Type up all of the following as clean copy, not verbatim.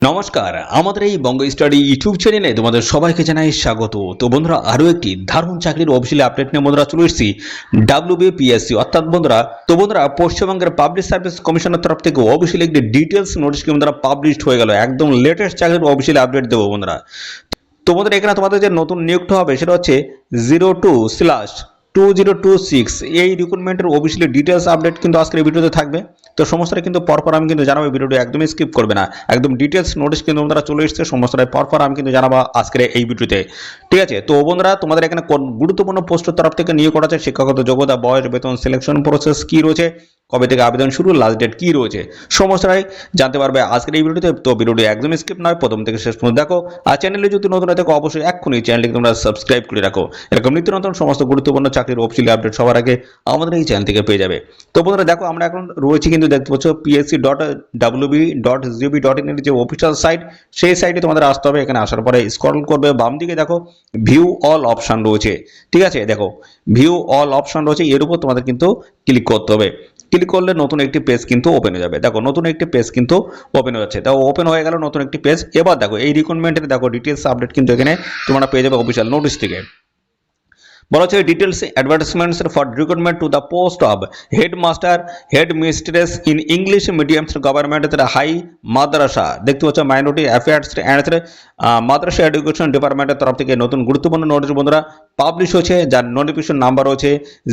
নমস্কার, আমাদের এই বঙ্গ স্টাডি ইউটিউব চ্যানেলে তোমাদের সবাইকে জানাই স্বাগত। তো বন্ধুরা, আরও একটি দারুণ চাকরির অফিসিয়াল আপডেট নিয়ে বন্ধুরা চলে এসেছি WBPSC অর্থাৎ বন্ধুরা পশ্চিমবঙ্গের পাবলিক সার্ভিস কমিশনের তরফ থেকে অফিসিয়াল একটি ডিটেলস নোটিশ বন্ধুরা পাবলিশড হয়ে গেল। একদম লেটেস্ট চাকরির অফিসিয়াল আপডেট দেবো বন্ধুরা। তো বন্ধুরা, এখানে তোমাদের যে নতুন নিয়োগটা হবে সেটা হচ্ছে 02/2026 এই রিক্রুটমেন্টের অফিসিয়ালি ডিটেলস আপডেট কিন্তু আজকের ভিডিওতে থাকবে। তো সমস্তটা কিন্তু পরপর আমি কিন্তু জানাবো, ভিডিওটি একদমই স্কিপ করবে না। একদম ডিটেলস নোটিশ কিন্তু বন্ধুরা চলে এসেছে, সমস্তটাই পরপর আমি কিন্তু জানাবো আজকের এই ভিডিওতে। ঠিক আছে, তো বন্ধুরা তোমাদের এখানে কোন গুরুত্বপূর্ণ পোস্টের তরফ থেকে নিয়োগ করা আছে, শিক্ষাগত যোগ্যতা, বয়স, বেতন, সিলেকশন প্রসেস কি রয়েছে, কবে থেকে আবেদন শুরু, লাস্ট ডেট কি রয়েছে, সমস্তটাই জানতে পারবে আজকের এই ভিডিওতে। তো ভিডিওটি একদম স্কিপ নয়, প্রথম থেকে শেষ পর্যন্ত দেখো। আর চ্যানেলে যদি নতুন হয়ে থাকো অবশ্যই এক্ষুনি চ্যানেলটিকে তোমরা সাবস্ক্রাইব করে রাখো। এরকম নিত্য নতুন সমস্ত গুরুত্বপূর্ণ চাকরির অফিসিয়াল আপডেট সবার আগে আমাদের এই চ্যানেল থেকে পেয়ে যাবে। তো বন্ধুরা দেখো, আমরা এখন রয়েছি কিন্তু দেখতে পাচ্ছ psc.wb.gb.in এর যে অফিসিয়াল সাইট, সেই সাইটে তোমাদের আসতে হবে। এখানে আসার পরে স্ক্রল করবে, বাম দিকে দেখো ভিউ অল অপশন রয়েছে। ঠিক আছে, দেখো ভিউ অল অপশন রয়েছে, এর উপর তোমাদের কিন্তু ক্লিক করতে হবে। ক্লিক করলে নতুন একটি পেজ কিন্তু ওপেন হয়ে যাবে। দেখো নতুন একটি পেজ কিন্তু ওপেন হয়ে যাচ্ছে। দেখো ওপেন হয়ে গেল নতুন একটি পেজ। এবার দেখো এই রিক্রুটমেন্টের দেখো ডিটেলস আপডেট কিন্তু এখানে তোমরা পেয়ে যাবে অফিসিয়াল নোটিশ থেকে। বলা হচ্ছে details advertisements for recruitment to the post of headmaster head mistress in English medium government high madrasa. দেখতে পাচ্ছ minority affairs and madrasa education ডিপার্টমেন্টের তরফ থেকে নতুন গুরুত্বপূর্ণ নোটিশ বন্ধুরা পাবলিশ হয়েছে, যার নোটিফিকেশন নাম্বার হচ্ছে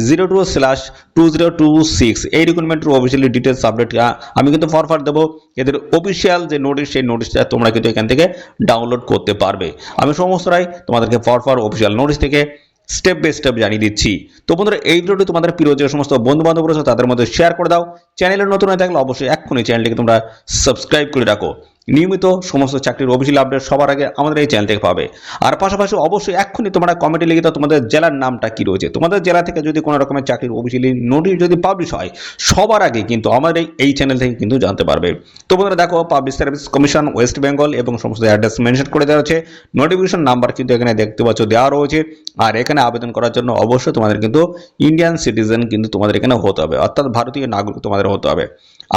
02/2026। এই রিক্রুটমেন্টের অফিসিয়ালি ডিটেলস আপডেট আমি কিন্তু ফরফার দেবো। এদের অফিসিয়াল যে নোটিশ, সেই নোটিশটা তোমরা কিন্তু এখান থেকে ডাউনলোড করতে পারবে। আমি সমস্তটাই তোমাদেরকে ফরফার অফিসিয়াল নোটিশ থেকে স্টেপ বাই স্টেপ জানিয়ে দিচ্ছি। তো বন্ধুরা, এই ভিডিওটি তোমাদের প্রিয় যে সমস্ত বন্ধু বান্ধব রয়েছে তাদের মধ্যে শেয়ার করে দাও। চ্যানেলে নতুন হয়ে থাকলে অবশ্যই এক্ষুনি চ্যানেলটিকে তোমরা সাবস্ক্রাইব করে রাখো। নিয়মিত সমস্ত চাকরির অফিসিয়াল আপডেট সবার আগে আমাদের এই চ্যানেল থেকে পাবে। আর পাশাপাশি অবশ্যই এক্ষুনি তোমরা কমেন্টে লিখে দাও তোমাদের জেলার নামটা কি রয়েছে। তোমাদের জেলা থেকে যদি কোনো রকমের চাকরির অফিসিয়ালি নোটিশ যদি পাবলিশ হয়, সবার আগে কিন্তু আমাদের এই চ্যানেল থেকে কিন্তু জানতে পারবে। তো বন্ধুরা দেখো, public service commission West Bengal এবং সমস্ত অ্যাড্রেস মেনশন করে দেওয়া হচ্ছে। নোটিফিকেশন নাম্বার কিন্তু এখানে দেখতে পাচ্ছ দেওয়া রয়েছে। আর এখানে আবেদন করার জন্য অবশ্যই তোমাদের কিন্তু ইন্ডিয়ান সিটিজেন কিন্তু তোমাদের এখানে হতে হবে, অর্থাৎ ভারতীয় নাগরিক তোমাদের হতে হবে।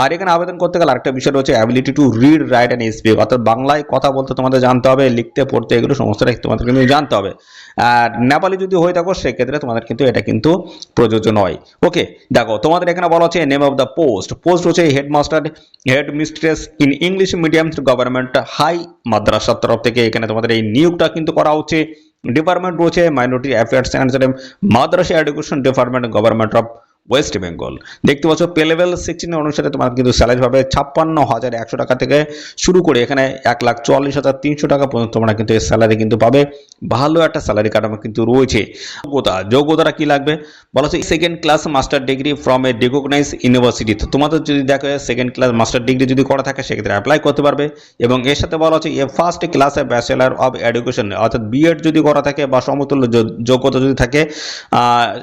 আর এখানে আবেদন করতে গেলে আরেকটা বিষয় রয়েছে, ability to read, right and speak, অর্থাৎ বাংলায় কথা বলতে তোমাদের জানতে হবে, লিখতে পড়তে এগুলো সমস্তটাই তোমাদের কিন্তু জানতে হবে। আর নেপালি যদি হয়ে থাকো সেক্ষেত্রে তোমাদের কিন্তু এটা কিন্তু প্রযোজ্য নয়। ওকে, দেখো তোমাদের এখানে বলা হচ্ছে নেম অফ দ্য পোস্ট হচ্ছে headmaster head mistress in English medium government high মাদ্রাসার তরফ থেকে এখানে তোমাদের এই নিয়োগটা কিন্তু করা হচ্ছে। ডিপার্টমেন্ট রয়েছে minority affairs and madrasa education department government of West Bengal. দেখতে পাচ্ছ পে লেভেল 16 অনুসারে তোমার কিন্তু স্যালারি পাবে 56,100 টাকা থেকে শুরু করে এখানে 1,44,300 টাকা পর্যন্ত তোমরা কিন্তু এই স্যালারি কিন্তু পাবে। ভালো একটা স্যালারি কাঠামো কিন্তু রয়েছে। যোগ্যতাটা কি লাগবে বলা হচ্ছে second class master degree from a recognise university. তো তোমাদের যদি দেখো সেকেন্ড ক্লাস মাস্টার ডিগ্রি যদি করা থাকে সেক্ষেত্রে অ্যাপ্লাই করতে পারবে। এবং এর সাথে বলা হচ্ছে এ ফার্স্ট ক্লাসে ব্যাচেলার অফ এডুকেশন, অর্থাৎ বিএড যদি করা থাকে বা সমতুল্য যোগ্যতা যদি থাকে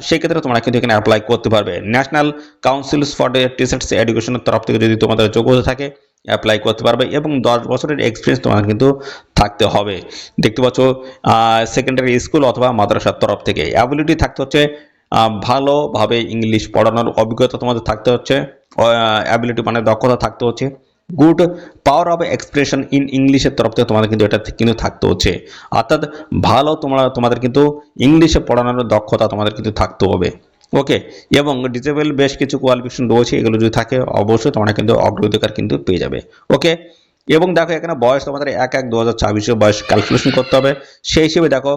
সেক্ষেত্রে তোমরা কিন্তু এখানে অ্যাপ্লাই করতে পারবে। ন্যাশনাল কাউন্সিলস ফর টিচার্স এডুকেশনের তরফ থেকে যদি তোমাদের যোগ্যতা থাকে অ্যাপ্লাই করতে পারবে এবং 10 বছরের এক্সপিরিয়েন্স তোমার কিন্তু থাকতে হবে। দেখতে পাচ্ছ সেকেন্ডারি স্কুল অথবা মাদ্রাসার তরফ থেকে। অ্যাবিলিটি থাকতে হচ্ছে ভালোভাবে ইংলিশ পড়ানোর অভিজ্ঞতা তোমাদের থাকতে হচ্ছে। অ্যাবিলিটি মানে দক্ষতা থাকতে হচ্ছে। Good power of expression in ইংলিশের তরফ থেকে তোমাদের কিন্তু এটা কিন্তু থাকতে হচ্ছে, অর্থাৎ ভালো তোমাদের কিন্তু ইংলিশে পড়ানোর দক্ষতা তোমাদের কিন্তু থাকতে হবে। ওকে, এবং ডিসেবল বেশ কিছু কোয়ালিফিকেশন রয়েছে, এগুলো যদি থাকে অবশ্যই তোমরা কিন্তু অগ্রাধিকার কিন্তু পেয়ে যাবে। ওকে, এবং দেখো এখানে বয়স তোমাদের 1/1/2026 বয়স ক্যালকুলেশন করতে হবে। সেই হিসেবে দেখো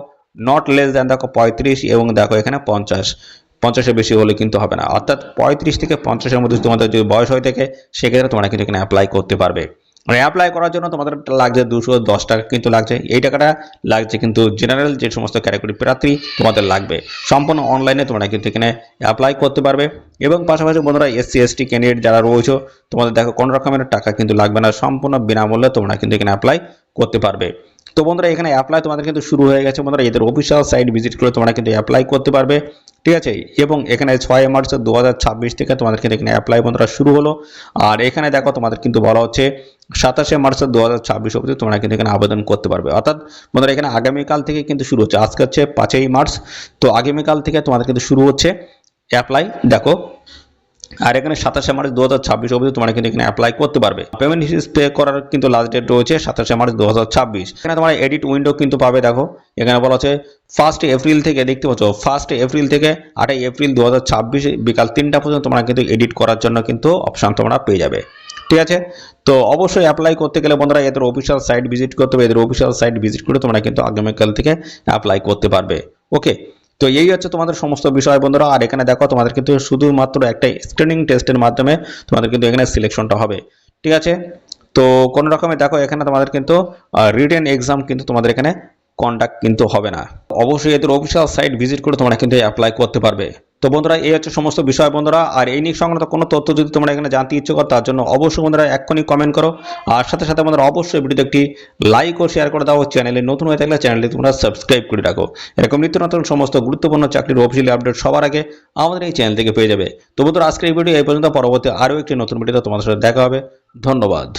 নট লেস দ্যান দেখো 35 এবং দেখো এখানে 50-50-এর বেশি হলে কিন্তু হবে না, অর্থাৎ 35 থেকে 50-এর মধ্যে তোমাদের যদি বয়স হয়ে থাকে সেক্ষেত্রে তোমরা কিন্তু এখানে অ্যাপ্লাই করতে পারবে। মানে অ্যাপ্লাই করার জন্য তোমাদের লাগছে 210 টাকা কিন্তু লাগছে। এই টাকাটা লাগছে কিন্তু জেনারেল যে সমস্ত ক্যাটাগরি প্রার্থী তোমাদের লাগবে। সম্পূর্ণ অনলাইনে তোমরা কিন্তু এখানে অ্যাপ্লাই করতে পারবে। এবং পাশাপাশি বন্ধুরা SC/ST ক্যান্ডিডেট যারা রয়েছে তোমাদের দেখো কোনো রকমের টাকা কিন্তু লাগবে না, সম্পূর্ণ বিনামূল্যে তোমরা কিন্তু এখানে অ্যাপ্লাই করতে পারবে। তো বন্ধুরা, এখানে অ্যাপ্লাই তোমাদের কিন্তু শুরু হয়ে গেছে বন্ধুরা। এদের অফিসিয়াল সাইট ভিজিট করে তোমরা কিন্তু অ্যাপ্লাই করতে পারবে। ঠিক আছে, এবং এখানে 6 মার্চ 2026 থেকে তোমাদের কিন্তু এখানে অ্যাপ্লাই বন্ধুরা শুরু হলো। আর এখানে দেখো তোমাদের কিন্তু বলা হচ্ছে 27 মার্চ 2026 অবধি তোমরা কিন্তু এখানে আবেদন করতে পারবে। অর্থাৎ বন্ধুরা এখানে আগামীকাল থেকে কিন্তু শুরু হচ্ছে, আজকে হচ্ছে 5 মার্চ, তো আগামীকাল থেকে তোমাদের কিন্তু শুরু হচ্ছে অ্যাপ্লাই। দেখো আর এখানে 27 মার্চ 2026 অবধি তোমরা কিন্তু এখানে অ্যাপ্লাই করতে পারবে। পেমেন্ট হিসেবে পে করার কিন্তু লাস্ট ডেট রয়েছে 27 মার্চ 2026। এখানে তোমরা এডিট উইন্ডো কিন্তু পাবে। দেখো এখানে বলা আছে 1 এপ্রিল থেকে, দেখতে পাচ্ছ 1 এপ্রিল থেকে 8 এপ্রিল 2026 বিকাল 3টা পর্যন্ত তোমরা কিন্তু এডিট করার জন্য কিন্তু অপশন তোমরা পেয়ে যাবে। ঠিক আছে, তো অবশ্যই অ্যাপ্লাই করতে গেলে বন্ধুরা এদের অফিসিয়াল সাইট ভিজিট করতে হবে। এদের অফিসিয়াল সাইট ভিজিট করে তোমরা কিন্তু আগামীকাল থেকে অ্যাপ্লাই করতে পারবে। ওকে, তো এই হচ্ছে তোমাদের সমস্ত বিষয় বন্ধুরা। আর এখানে দেখো তোমাদের কিন্তু শুধুমাত্র একটা স্ক্রিনিং টেস্টের মাধ্যমে তোমাদের কিন্তু এখানে সিলেকশনটা হবে। ঠিক আছে, তো কোনো রকমে দেখো এখানে তোমাদের কিন্তু রিটেন এক্সাম কিন্তু তোমাদের এখানে কন্ডাক্ট কিন্তু হবে না। অবশ্যই এদের অফিসিয়াল সাইট ভিজিট করে তোমরা কিন্তু অ্যাপ্লাই করতে পারবে। তো বন্ধুরা এই হচ্ছে সমস্ত বিষয় বন্ধুরা। আর এই নিয়ে সংক্রান্ত কোনো তথ্য যদি তোমরা এখানে জানতে ইচ্ছুক করো তার জন্য অবশ্যই বন্ধুরা এক্ষুনি কমেন্ট করো। আর সাথে সাথে বন্ধুরা অবশ্যই ভিডিওতে একটি লাইক ও শেয়ার করে দাও। চ্যানেলে নতুন হয়ে থাকলে চ্যানেলটি তোমরা সাবস্ক্রাইব করে রাখো। এরকম নিত্য নতুন সমস্ত গুরুত্বপূর্ণ চাকরির অফিসিয়াল আপডেট সবার আগে আমাদের এই চ্যানেল থেকে পেয়ে যাবে। তো বন্ধুরা আজকের এই ভিডিও এই পর্যন্ত, পরবর্তী আরও একটি নতুন ভিডিওতে তোমাদের সাথে দেখা হবে। ধন্যবাদ।